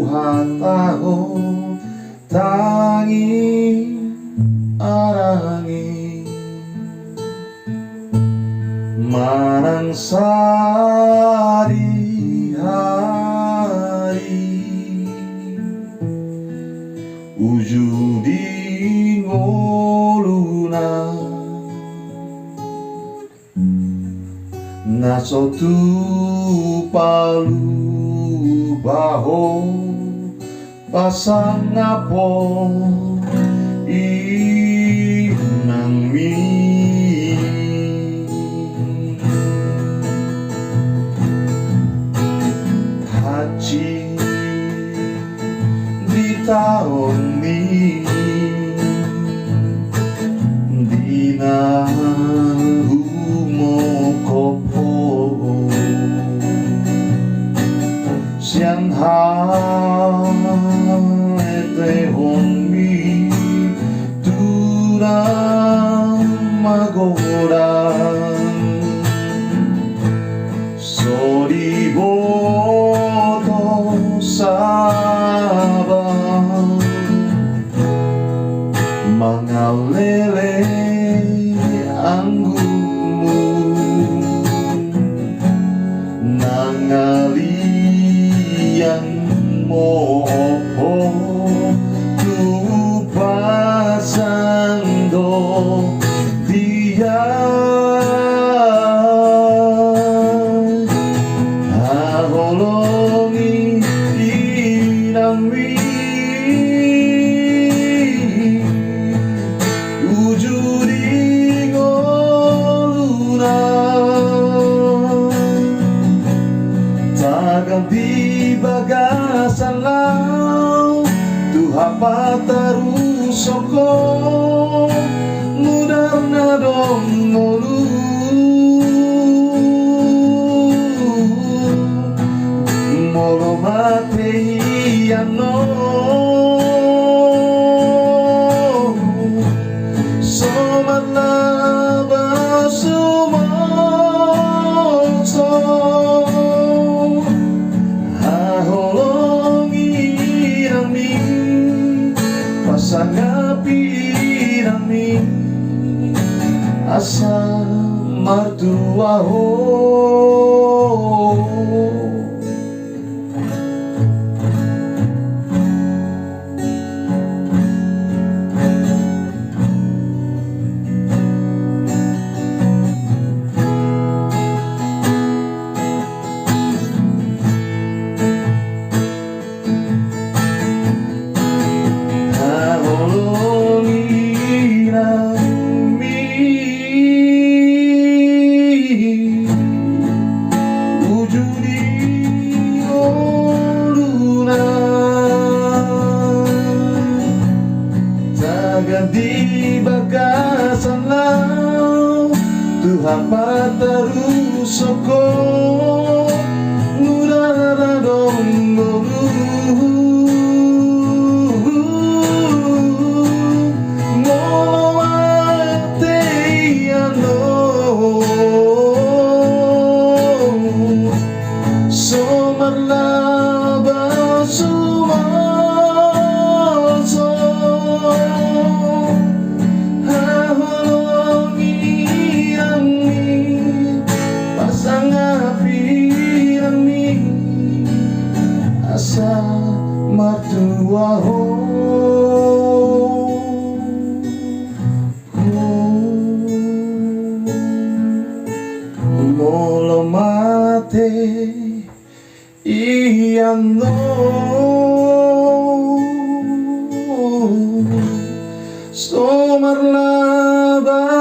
hataho tangi arangi marang sari hari ujudi ngoluna nasotu palu baho pasang ngapo inang mi haji di tahun ini dina humokopo siang ete honmi durang magorang sori boto sabang mangalele anggumu nangalian moho tu pasando dia aholongi inami ujuri ngoluna tagang di bagasan lau tuha pataru soko mudar nadong ngolu molo mate iano somat laba sumoso aholongi nami pasangapi nami asa martua ho di bagasan lau Tuhan pataru soko ngurara dong ngolo ate iano somar laba sumoso asa martua ho molo mate iano somar laba